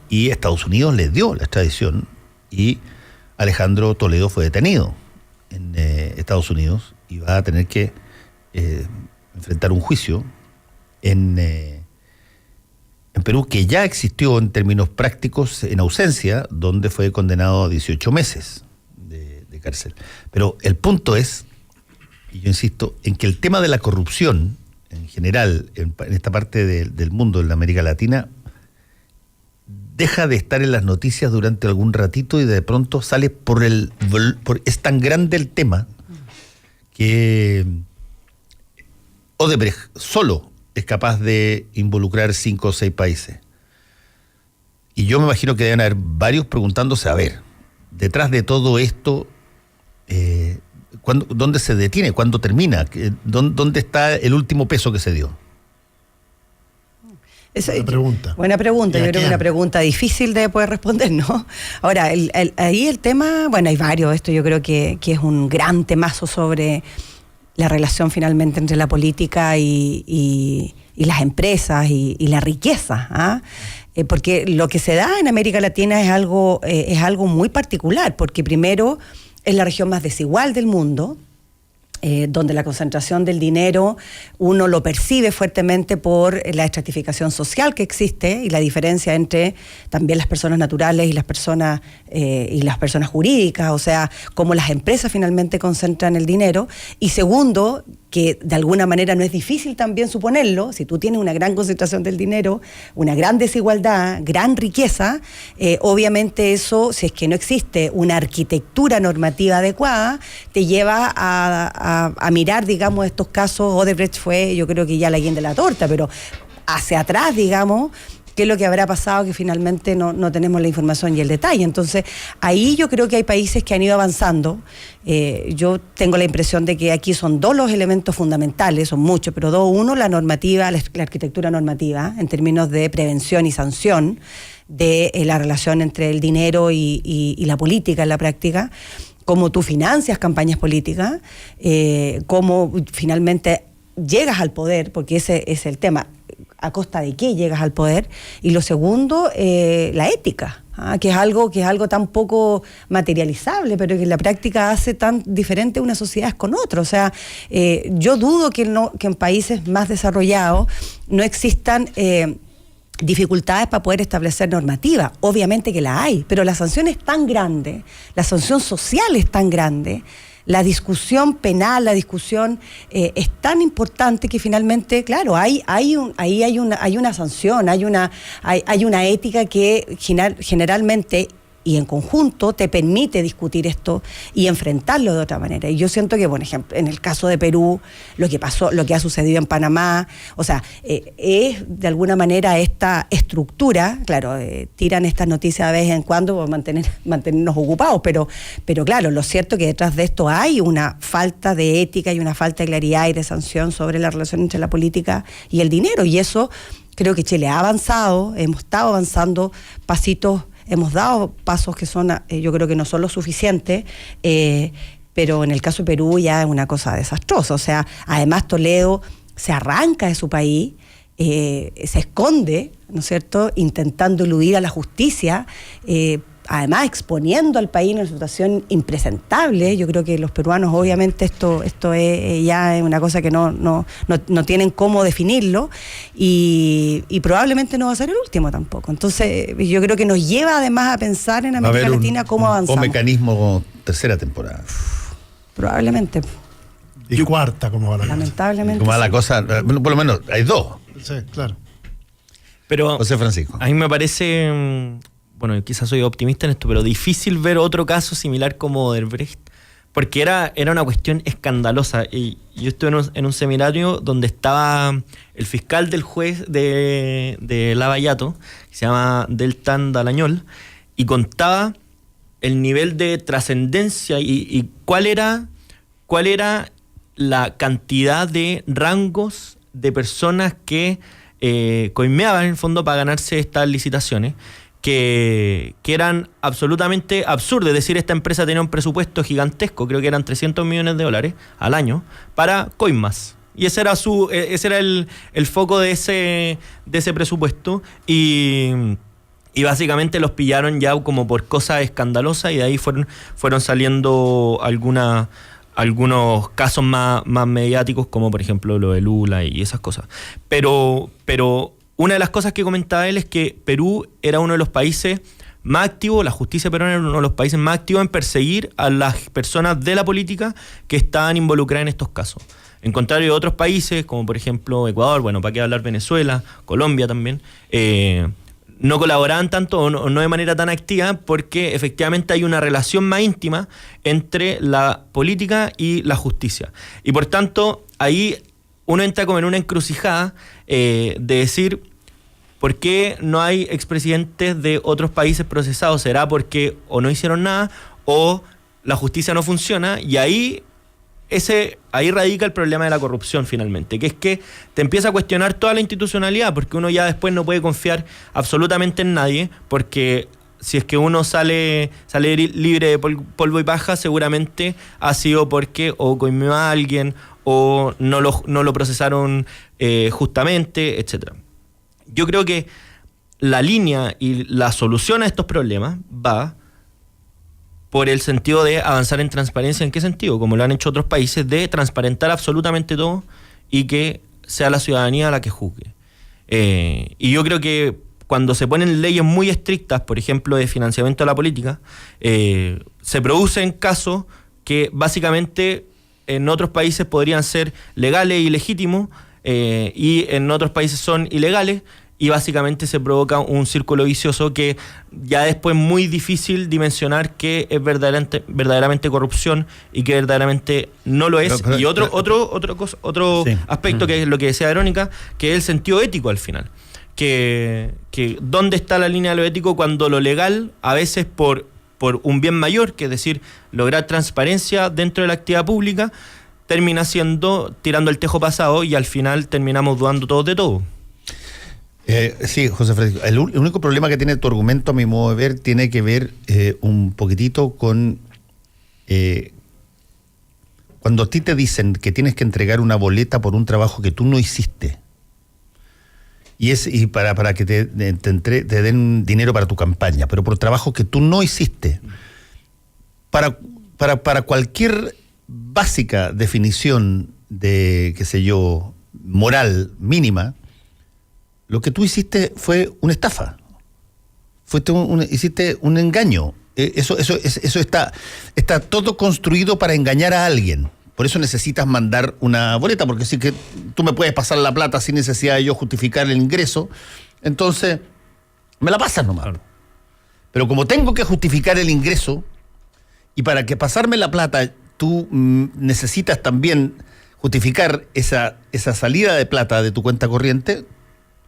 y Estados Unidos le dio la extradición y Alejandro Toledo fue detenido en Estados Unidos y va a tener que enfrentar un juicio en Perú, que ya existió en términos prácticos en ausencia, donde fue condenado a 18 meses de cárcel. Pero el punto es, y yo insisto, en que el tema de la corrupción en general en esta parte del mundo, en la América Latina, deja de estar en las noticias durante algún ratito y de pronto sale es tan grande el tema que Odebrecht solo es capaz de involucrar 5 o 6 países. Y yo me imagino que deben haber varios preguntándose, a ver, detrás de todo esto, ¿dónde se detiene? ¿Cuándo termina? ¿Dónde está el último peso que se dio? Buena pregunta. Yo creo que es una pregunta difícil de poder responder, ¿no? Ahora, ahí el tema, hay varios. Esto yo creo que es un gran temazo sobre la relación finalmente entre la política y las empresas y la riqueza, porque lo que se da en América Latina es algo muy particular, porque primero es la región más desigual del mundo, donde la concentración del dinero uno lo percibe fuertemente por la estratificación social que existe y la diferencia entre también las personas naturales y las personas jurídicas, o sea, cómo las empresas finalmente concentran el dinero. Y segundo, que de alguna manera no es difícil también suponerlo, si tú tienes una gran concentración del dinero, una gran desigualdad, gran riqueza, obviamente eso, si es que no existe una arquitectura normativa adecuada, te lleva a mirar, digamos, estos casos. Odebrecht fue, yo creo que ya la guinda de la torta, pero hacia atrás, digamos, qué es lo que habrá pasado, que finalmente no tenemos la información y el detalle. Entonces, ahí yo creo que hay países que han ido avanzando. Yo tengo la impresión de que aquí son 2 los elementos fundamentales, son muchos, pero 2. Uno, la normativa, la arquitectura normativa, en términos de prevención y sanción de la relación entre el dinero y la política en la práctica, cómo tú financias campañas políticas, cómo finalmente llegas al poder, porque ese es el tema. ¿A costa de qué llegas al poder? Y lo segundo, la ética, que es algo tan poco materializable, pero que en la práctica hace tan diferente unas sociedades con otras. O sea, yo dudo que en países más desarrollados no existan dificultades para poder establecer normativa. Obviamente que la hay, pero la sanción es tan grande, la sanción social es tan grande, la discusión penal, la discusión es tan importante que finalmente, claro, ahí hay una sanción, hay una ética que generalmente en conjunto te permite discutir esto y enfrentarlo de otra manera. Y yo siento que, por ejemplo, en el caso de Perú, lo que pasó, lo que ha sucedido en Panamá, o sea, es de alguna manera esta estructura, claro, tiran estas noticias de vez en cuando por mantenernos ocupados, pero claro, lo cierto es que detrás de esto hay una falta de ética y una falta de claridad y de sanción sobre la relación entre la política y el dinero, y eso creo que Chile ha avanzado, hemos estado avanzando pasitos, hemos dado pasos que son, yo creo que no son lo suficientes, pero en el caso de Perú ya es una cosa desastrosa. O sea, además Toledo se arranca de su país, se esconde, ¿no es cierto?, intentando eludir a la justicia, además exponiendo al país en una situación impresentable. Yo creo que los peruanos, obviamente, esto es ya una cosa que no tienen cómo definirlo, y probablemente no va a ser el último tampoco. Entonces, yo creo que nos lleva además a pensar en América Latina cómo avanzamos. Un mecanismo tercera temporada. Probablemente. Y cuarta, como va la lamentablemente. Como va la cosa, por lo menos hay dos. Sí, claro. Pero José Francisco. A mí me parece, bueno, quizás soy optimista en esto, pero difícil ver otro caso similar como Odebrecht, porque era una cuestión escandalosa. Y yo estuve en un seminario donde estaba el fiscal del juez de Lavallato, que se llama Deltan Dalañol, y contaba el nivel de trascendencia y cuál era la cantidad de rangos de personas que coimeaban en el fondo para ganarse estas licitaciones, que eran absolutamente absurdas. Es decir, esta empresa tenía un presupuesto gigantesco, creo que eran $300 millones al año, para coimas. Y ese era el foco de ese presupuesto. Y básicamente los pillaron ya como por cosas escandalosas, y de ahí fueron saliendo algunos casos más mediáticos, como por ejemplo lo de Lula y esas cosas. Pero una de las cosas que comentaba él es que Perú era uno de los países más activos, la justicia peruana era uno de los países más activos en perseguir a las personas de la política que estaban involucradas en estos casos. En contrario de otros países, como por ejemplo Ecuador, bueno, para qué hablar Venezuela, Colombia también, no colaboraban tanto o no de manera tan activa, porque efectivamente hay una relación más íntima entre la política y la justicia. Y por tanto, ahí uno entra como en una encrucijada de decir, ¿por qué no hay expresidentes de otros países procesados? ¿Será porque o no hicieron nada o la justicia no funciona? Y ahí radica el problema de la corrupción finalmente, que es que te empieza a cuestionar toda la institucionalidad, porque uno ya después no puede confiar absolutamente en nadie, porque si es que uno sale libre de polvo y paja, seguramente ha sido porque o coimió a alguien o no lo procesaron justamente, etc. Yo creo que la línea y la solución a estos problemas va por el sentido de avanzar en transparencia. ¿En qué sentido? Como lo han hecho otros países, de transparentar absolutamente todo y que sea la ciudadanía la que juzgue. Y yo creo que cuando se ponen leyes muy estrictas, por ejemplo, de financiamiento de la política, se producen casos que básicamente en otros países podrían ser legales y legítimos, y en otros países son ilegales, y básicamente se provoca un círculo vicioso que ya después es muy difícil dimensionar qué es verdaderamente corrupción y qué verdaderamente no lo es. Y otro sí. Aspecto, que es lo que decía Verónica, que es el sentido ético al final. Que dónde está la línea de lo ético cuando lo legal, a veces por un bien mayor, que es decir, lograr transparencia dentro de la actividad pública, termina siendo tirando el tejo pasado, y al final terminamos dudando todos de todo. Sí, José Francisco. El único problema que tiene tu argumento, a mi modo de ver, tiene que ver un poquitito con cuando a ti te dicen que tienes que entregar una boleta por un trabajo que tú no hiciste, y para que te den dinero para tu campaña, pero por trabajo que tú no hiciste. Para cualquier básica definición de, qué sé yo, moral mínima, lo que tú hiciste fue una estafa. Hiciste un engaño. Eso está todo construido para engañar a alguien. Por eso necesitas mandar una boleta, porque sí que tú me puedes pasar la plata sin necesidad de yo justificar el ingreso, entonces me la pasas nomás. Claro. Pero como tengo que justificar el ingreso, y para que pasarme la plata, tú necesitas también justificar esa salida de plata de tu cuenta corriente,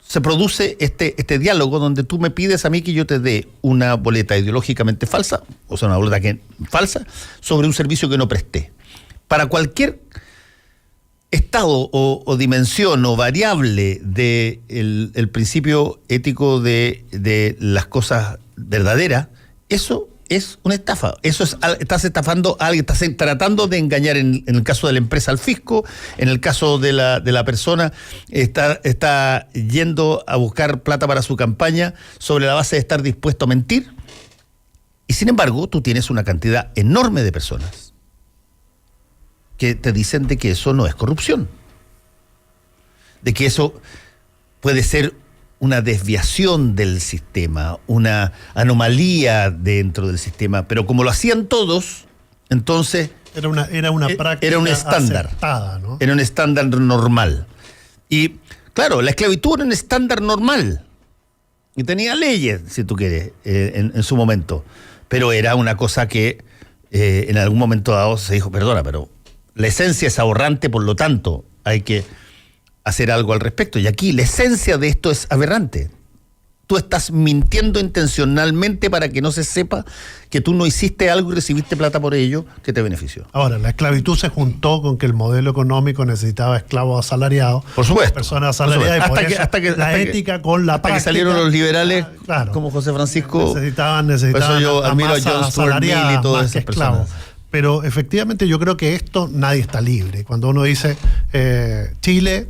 se produce este diálogo donde tú me pides a mí que yo te dé una boleta ideológicamente falsa, o sea, una boleta falsa, sobre un servicio que no presté. Para cualquier estado o dimensión o variable del principio ético de las cosas verdaderas, eso es una estafa. Estás estafando a alguien, estás tratando de engañar en el caso de la empresa al fisco, en el caso de la persona está yendo a buscar plata para su campaña sobre la base de estar dispuesto a mentir. Y sin embargo, tú tienes una cantidad enorme de personas que te dicen de que eso no es corrupción, de que eso puede ser una desviación del sistema, una anomalía dentro del sistema, pero como lo hacían todos, entonces era una práctica, era un estándar, aceptada, ¿no? Era un estándar normal. Y claro, la esclavitud era un estándar normal y tenía leyes, si tú quieres, en su momento, pero era una cosa que en algún momento dado se dijo, perdona, pero la esencia es aberrante, por lo tanto hay que hacer algo al respecto. Y aquí la esencia de esto es aberrante. Tú estás mintiendo intencionalmente para que no se sepa que tú no hiciste algo y recibiste plata por ello que te benefició. Ahora, la esclavitud se juntó con que el modelo económico necesitaba esclavos asalariados. Por supuesto. Personas asalariadas. Hasta que la ética con la práctica. Hasta que salieron los liberales, claro, como José Francisco. Necesitaban por eso yo admiro a John Stuart Mill y todas esas personas. Pero efectivamente yo creo que esto nadie está libre. Cuando uno dice Chile,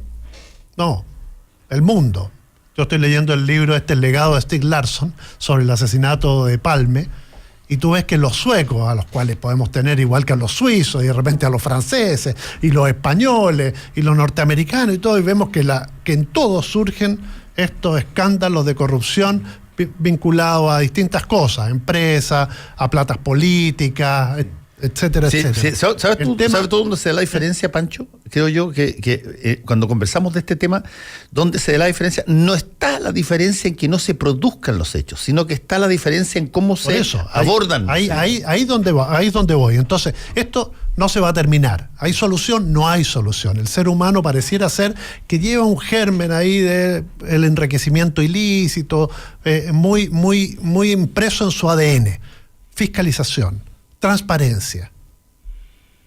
no, el mundo. Yo estoy leyendo el libro El legado de Stieg Larsson sobre el asesinato de Palme, y tú ves que los suecos, a los cuales podemos tener igual que a los suizos, y de repente a los franceses, y los españoles, y los norteamericanos, y todo, y vemos que en todos surgen estos escándalos de corrupción vinculados a distintas cosas, empresas, a platas políticas, etcétera, etcétera. ¿Sabes tú dónde se da la diferencia, Pancho? Creo yo que cuando conversamos de este tema, donde se da la diferencia, no está la diferencia en que no se produzcan los hechos, sino que está la diferencia en cómo abordan. Ahí es donde voy. Entonces, esto no se va a terminar. ¿Hay solución? No hay solución. El ser humano pareciera ser que lleva un germen ahí de el enriquecimiento ilícito, muy impreso en su ADN. Fiscalización, transparencia,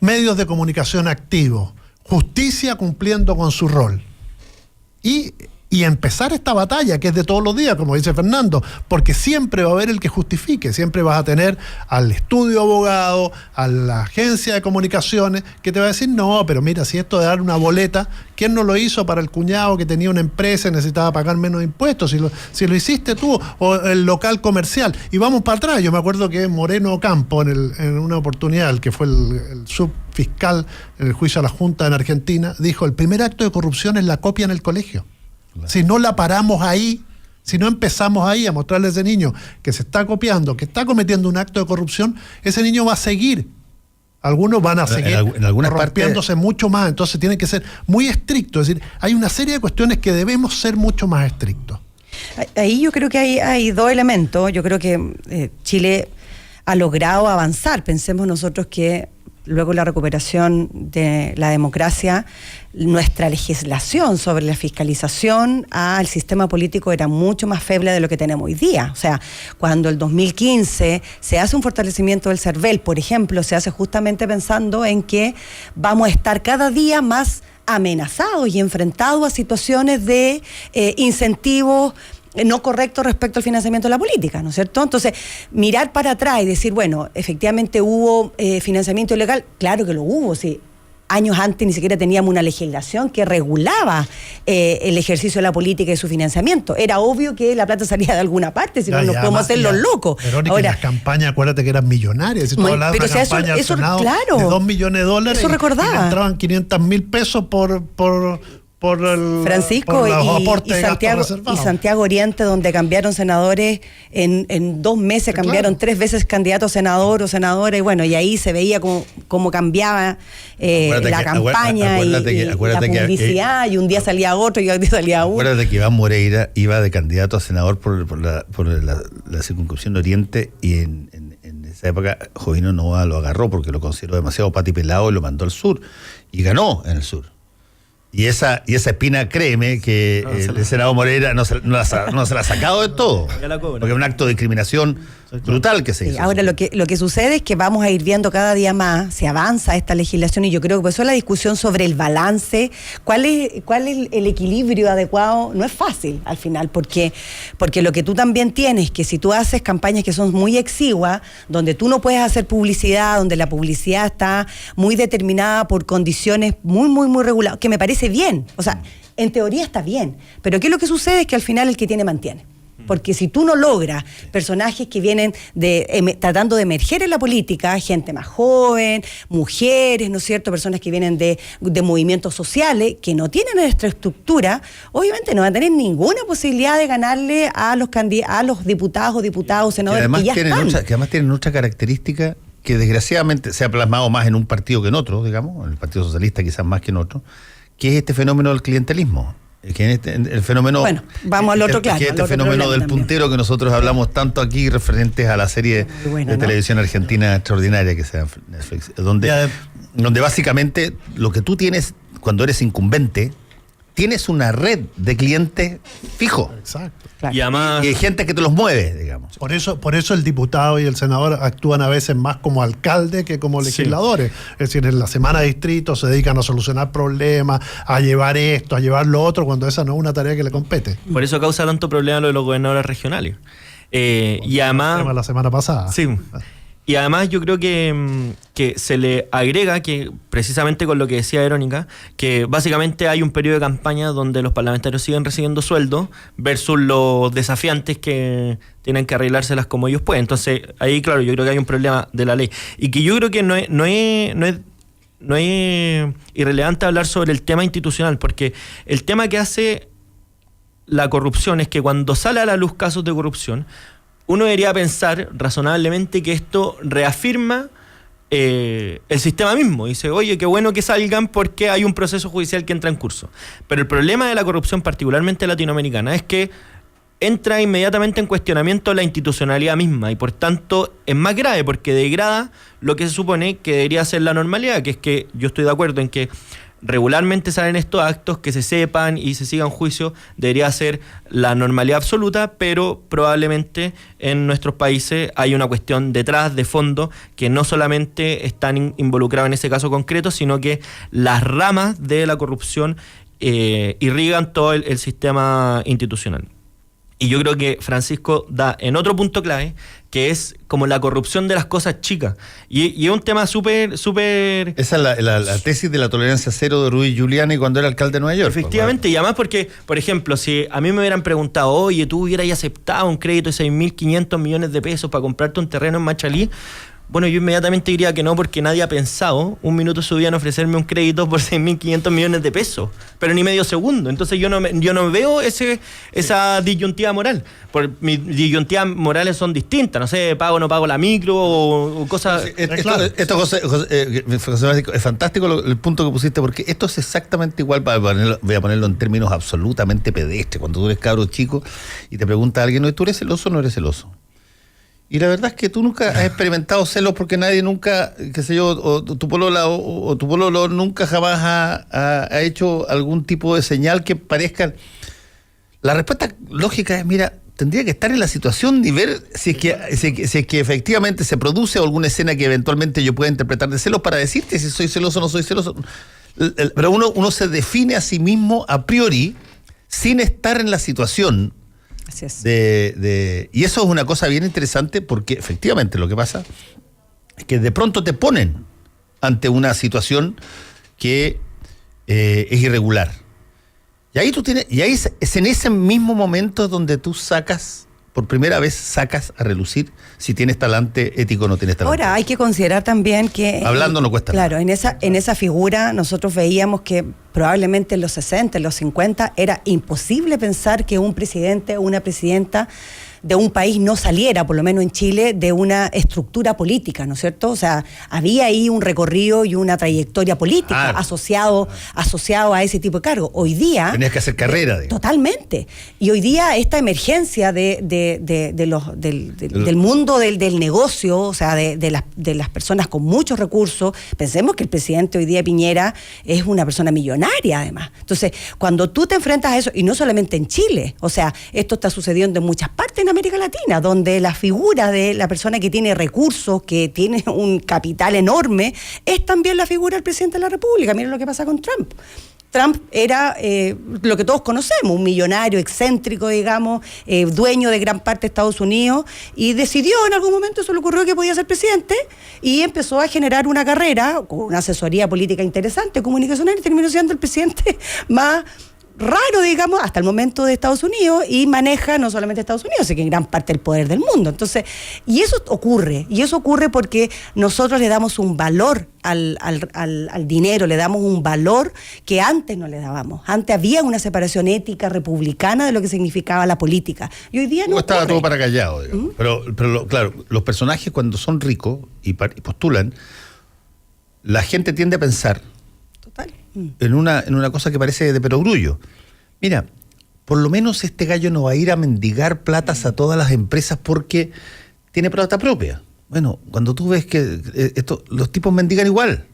medios de comunicación activos, justicia cumpliendo con su rol y empezar esta batalla que es de todos los días, como dice Fernando, porque siempre va a haber el que justifique, siempre vas a tener al estudio abogado, a la agencia de comunicaciones que te va a decir, no, pero mira, si esto de dar una boleta, ¿quién no lo hizo para el cuñado que tenía una empresa y necesitaba pagar menos impuestos? Si lo hiciste tú, o el local comercial. Y vamos para atrás, yo me acuerdo que Moreno Ocampo, en una oportunidad, el que fue el subfiscal en el juicio a la Junta en Argentina, dijo, el primer acto de corrupción es la copia en el colegio. Claro. Si no la paramos ahí, si no empezamos ahí a mostrarle a ese niño que se está copiando, que está cometiendo un acto de corrupción, ese niño va a seguir. Algunos van a seguir corrompiéndose mucho más, entonces tienen que ser muy estrictos. Es decir, hay una serie de cuestiones que debemos ser mucho más estrictos. Ahí yo creo que hay dos elementos. Yo creo que Chile ha logrado avanzar. Pensemos nosotros que luego de la recuperación de la democracia, nuestra legislación sobre la fiscalización al sistema político era mucho más feble de lo que tenemos hoy día. O sea, cuando el 2015 se hace un fortalecimiento del CERVEL, por ejemplo, se hace justamente pensando en que vamos a estar cada día más amenazados y enfrentados a situaciones de incentivos no correcto respecto al financiamiento de la política, ¿no es cierto? Entonces, mirar para atrás y decir, bueno, efectivamente hubo financiamiento ilegal, claro que lo hubo, sí. Años antes ni siquiera teníamos una legislación que regulaba el ejercicio de la política y su financiamiento. Era obvio que la plata salía de alguna parte, si no nos podemos hacer los locos. Verónica, ahora, las campañas, acuérdate que eran millonarias. Si tú hablabas de una campaña al Senado de $2 millones, eso recordaba. y entraban 500.000 pesos por por Francisco por los y aportes de gastos Santiago, reservados. y Santiago Oriente, donde cambiaron senadores en 2 meses, cambiaron 3 veces candidato a senador o senadora, y bueno, y ahí se veía cómo cambiaba la campaña y la publicidad, y un día salía otro y otro día salía uno. Acuérdate que Iván Moreira iba de candidato a senador por la circunscripción Oriente, y en esa época Jovino Novoa lo agarró porque lo consideró demasiado patipelado y lo mandó al sur, y ganó en el sur. Y esa espina, créeme, que el senador Moreira no se la ha sacado de todo. Porque es un acto de discriminación brutal que se hizo. Ahora, lo que sucede es que vamos a ir viendo cada día más, se avanza esta legislación, y yo creo que por eso la discusión sobre el balance, cuál es el equilibrio adecuado, no es fácil al final, porque lo que tú también tienes, que si tú haces campañas que son muy exiguas, donde tú no puedes hacer publicidad, donde la publicidad está muy determinada por condiciones muy, muy, muy reguladas, que me parece bien, o sea, en teoría está bien, pero ¿qué es lo que sucede? Es que al final el que tiene mantiene. Porque si tú no logras personajes que vienen tratando de emerger en la política, gente más joven, mujeres, ¿no es cierto?, personas que vienen de movimientos sociales, que no tienen nuestra estructura, obviamente no van a tener ninguna posibilidad de ganarle a los diputados o diputados, senadores que ya están. Que además tienen otra característica que desgraciadamente se ha plasmado más en un partido que en otro, digamos, en el Partido Socialista quizás más que en otro, que es este fenómeno del clientelismo. Que el fenómeno, bueno, vamos al otro, claro. Que este fenómeno del puntero que nosotros hablamos tanto aquí referentes a la serie de televisión argentina extraordinaria que se llama Netflix, donde básicamente lo que tú tienes cuando eres incumbente, tienes una red de clientes fijo. Exacto. Claro. Y además, y hay gente que te los mueve, digamos. Por eso el diputado y el senador actúan a veces más como alcalde que como legisladores. Sí. Es decir, en la semana de distrito se dedican a solucionar problemas, a llevar esto, a llevar lo otro, cuando esa no es una tarea que le compete. Por eso causa tanto problema lo de los gobernadores regionales. Y además, la semana pasada. Sí. Y además yo creo que se le agrega que, precisamente con lo que decía Verónica, que básicamente hay un periodo de campaña donde los parlamentarios siguen recibiendo sueldo versus los desafiantes que tienen que arreglárselas como ellos pueden. Entonces ahí, claro, yo creo que hay un problema de la ley. Y que yo creo que no es irrelevante hablar sobre el tema institucional, porque el tema que hace la corrupción es que cuando sale a la luz casos de corrupción, uno debería pensar razonablemente que esto reafirma el sistema mismo. Dice, oye, qué bueno que salgan porque hay un proceso judicial que entra en curso. Pero el problema de la corrupción, particularmente latinoamericana, es que entra inmediatamente en cuestionamiento la institucionalidad misma, y por tanto es más grave porque degrada lo que se supone que debería ser la normalidad, que es que yo estoy de acuerdo en que regularmente salen estos actos, que se sepan y se sigan juicios, debería ser la normalidad absoluta, pero probablemente en nuestros países hay una cuestión detrás, de fondo, que no solamente están involucrados en ese caso concreto, sino que las ramas de la corrupción irrigan todo el sistema institucional. Y yo creo que Francisco da en otro punto clave, que es como la corrupción de las cosas chicas. Y es un tema súper... Esa es la tesis de la tolerancia cero de Rudy Giuliani cuando era alcalde de Nueva York. Efectivamente, y además porque, por ejemplo, si a mí me hubieran preguntado, oye, tú hubieras aceptado un crédito de 6.500 millones de pesos para comprarte un terreno en Machalí, bueno, yo inmediatamente diría que no, porque nadie ha pensado un minuto de su vida en ofrecerme un crédito por 6.500 millones de pesos, pero ni medio segundo. Entonces yo no veo esa disyuntiva moral. Mis disyuntivas morales son distintas, no sé, pago o no pago la micro o cosas... Esto José, es fantástico el punto que pusiste, porque esto es exactamente igual, voy a ponerlo en términos absolutamente pedestres, cuando tú eres cabro chico y te pregunta a alguien, ¿tú eres celoso o no eres celoso? Y la verdad es que tú nunca has experimentado celos porque nadie nunca, qué sé yo, o tu polola o tu pololo nunca jamás ha hecho algún tipo de señal que parezca... La respuesta lógica es, mira, tendría que estar en la situación y ver si es que efectivamente se produce alguna escena que eventualmente yo pueda interpretar de celos para decirte si soy celoso o no soy celoso. Pero uno se define a sí mismo a priori sin estar en la situación. Así es. Y eso es una cosa bien interesante, porque efectivamente lo que pasa es que de pronto te ponen ante una situación que es irregular. Y ahí es en ese mismo momento donde tú sacas por primera vez sacas a relucir si tienes talante ético o no tienes talante. Ahora, hay que considerar también que... Hablando no cuesta nada. Claro, nada. en esa figura nosotros veíamos que probablemente en los 60, en los 50, era imposible pensar que un presidente o una presidenta de un país no saliera, por lo menos en Chile, de una estructura política, ¿no es cierto? O sea, había ahí un recorrido y una trayectoria política asociado a ese tipo de cargo. Hoy día... Tenías que hacer carrera. Totalmente. Y hoy día esta emergencia del mundo del negocio, o sea, de las personas con muchos recursos, pensemos que el presidente hoy día, Piñera, es una persona millonaria, además. Entonces, cuando tú te enfrentas a eso, y no solamente en Chile, o sea, esto está sucediendo en muchas partes en América Latina, donde la figura de la persona que tiene recursos, que tiene un capital enorme, es también la figura del presidente de la República. Miren lo que pasa con Trump. Trump era lo que todos conocemos, un millonario excéntrico, digamos, dueño de gran parte de Estados Unidos, y decidió en algún momento, se le ocurrió que podía ser presidente, y empezó a generar una carrera con una asesoría política interesante, comunicacional, y terminó siendo el presidente más raro, digamos, hasta el momento de Estados Unidos, y maneja no solamente Estados Unidos, sino que gran parte del poder del mundo. Entonces, y eso ocurre porque nosotros le damos un valor al dinero, le damos un valor que antes no le dábamos. Antes había una separación ética republicana de lo que significaba la política, y hoy día no estaba ocurre. todo para callado, digamos. Pero claro, los personajes cuando son ricos y postulan, la gente tiende a pensar en una cosa que parece de perogrullo. Mira, por lo menos este gallo no va a ir a mendigar platas a todas las empresas porque tiene plata propia. Bueno, cuando tú ves que los tipos mendigan igual.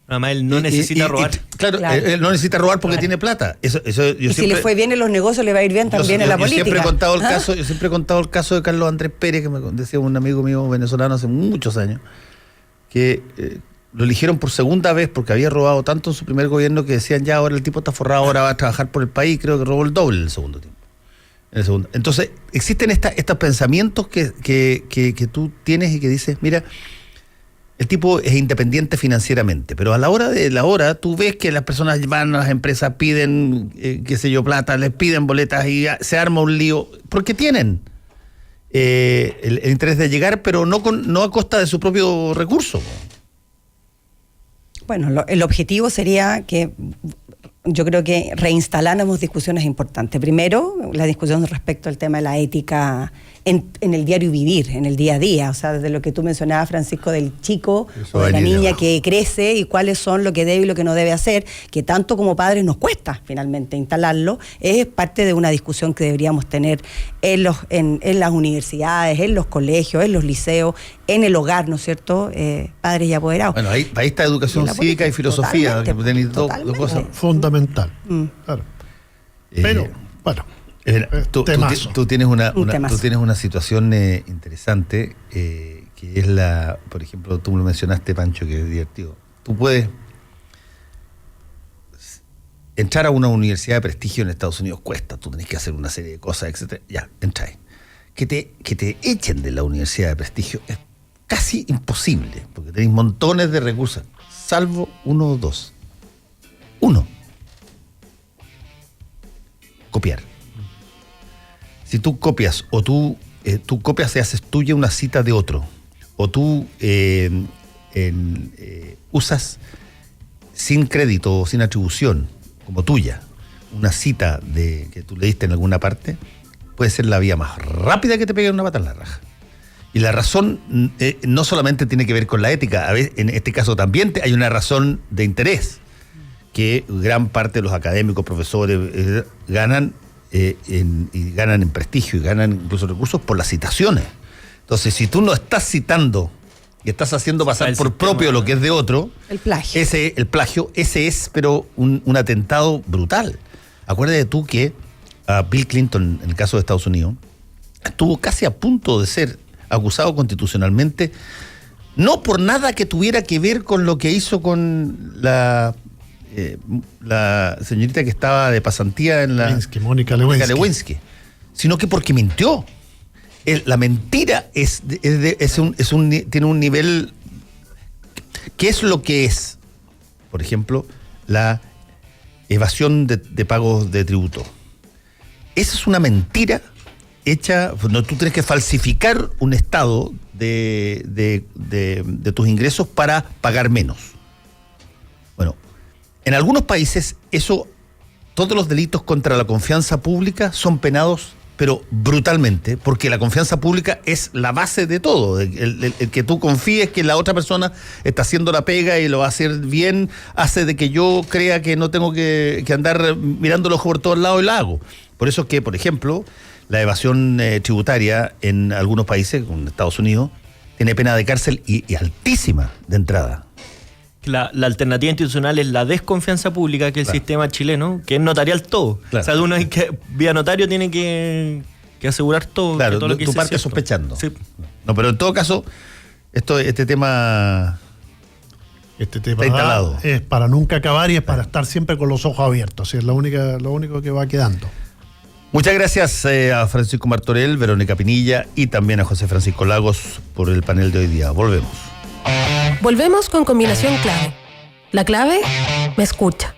Además, él no necesita robar. Claro, él no necesita robar porque tiene plata. Eso yo y siempre, si le fue bien en los negocios, le va a ir bien también en la política. Yo siempre he contado el caso de Carlos Andrés Pérez, que me decía un amigo mío venezolano hace muchos años, que lo eligieron por segunda vez porque había robado tanto en su primer gobierno que decían, ya ahora el tipo está forrado, ahora va a trabajar por el país. Creo que robó el doble en el segundo tiempo. Entonces, existen estos pensamientos que tú tienes y que dices, mira, el tipo es independiente financieramente, pero a la hora de la hora tú ves que las personas van a las empresas, piden, qué sé yo, plata, les piden boletas y se arma un lío, porque tienen el interés de llegar, pero no a costa de su propio recurso. Bueno, el objetivo sería que yo creo que reinstaláramos discusiones importantes. Primero, la discusión respecto al tema de la ética en el diario vivir, en el día a día. O sea, desde lo que tú mencionabas, Francisco, del chico o de la niña que crece y cuáles son lo que debe y lo que no debe hacer, que tanto como padres nos cuesta finalmente instalarlo, es parte de una discusión que deberíamos tener en las universidades, en los colegios, en los liceos, en el hogar, ¿no es cierto? Padres y apoderados. Bueno, ahí está educación cívica y filosofía, que tenéis dos cosas fundamental. Claro. Pero, bueno, tú tienes una situación interesante, que es por ejemplo, tú me lo mencionaste, Pancho, que es divertido. Tú puedes entrar a una universidad de prestigio en Estados Unidos, cuesta, tú tenés que hacer una serie de cosas, etcétera. Ya, entra ahí. Que te echen de la universidad de prestigio es casi imposible, porque tenéis montones de recursos, salvo uno o dos. Copiar. Si tú copias o tú copias y haces tuya una cita de otro, o tú usas sin crédito o sin atribución como tuya una cita que tú leíste en alguna parte, puede ser la vía más rápida que te pegue una pata en la raja. Y la razón no solamente tiene que ver con la ética, a veces, en este caso también hay una razón de interés, que gran parte de los académicos, profesores, ganan en prestigio y ganan incluso recursos por las citaciones. Entonces, si tú no estás citando y estás haciendo pasar por propio lo que es de otro, el plagio, ese es pero un atentado brutal. Acuérdate tú que Bill Clinton, en el caso de Estados Unidos, estuvo casi a punto de ser acusado constitucionalmente, no por nada que tuviera que ver con lo que hizo con la señorita que estaba de pasantía en la Mónica Lewinsky, sino que porque mintió. La mentira tiene un nivel. ¿Qué es lo que es? Por ejemplo, la evasión de pagos de tributo. Esa es una mentira hecha, no, tú tienes que falsificar un estado de tus ingresos para pagar menos. Bueno, en algunos países todos los delitos contra la confianza pública son penados, pero brutalmente, porque la confianza pública es la base de todo. El que tú confíes que la otra persona está haciendo la pega y lo va a hacer bien, hace de que yo crea que no tengo que andar mirando los ojos por todos lados y la hago. Por eso es que, por ejemplo, la evasión tributaria en algunos países, como en Estados Unidos, tiene pena de cárcel y altísima de entrada. La alternativa institucional es la desconfianza pública, que es el sistema chileno, que es notarial todo. Claro. O sea, uno vía notario tiene que asegurar todo. Claro, todo lo que tú partes sospechando. Sí. No, pero en todo caso, este tema está instalado. Es para nunca acabar y es para estar siempre con los ojos abiertos. Es lo único que va quedando. Muchas gracias a Francisco Martorell, Verónica Pinilla y también a José Francisco Lagos por el panel de hoy día. Volvemos. Volvemos con Combinación Clave. La clave me escucha.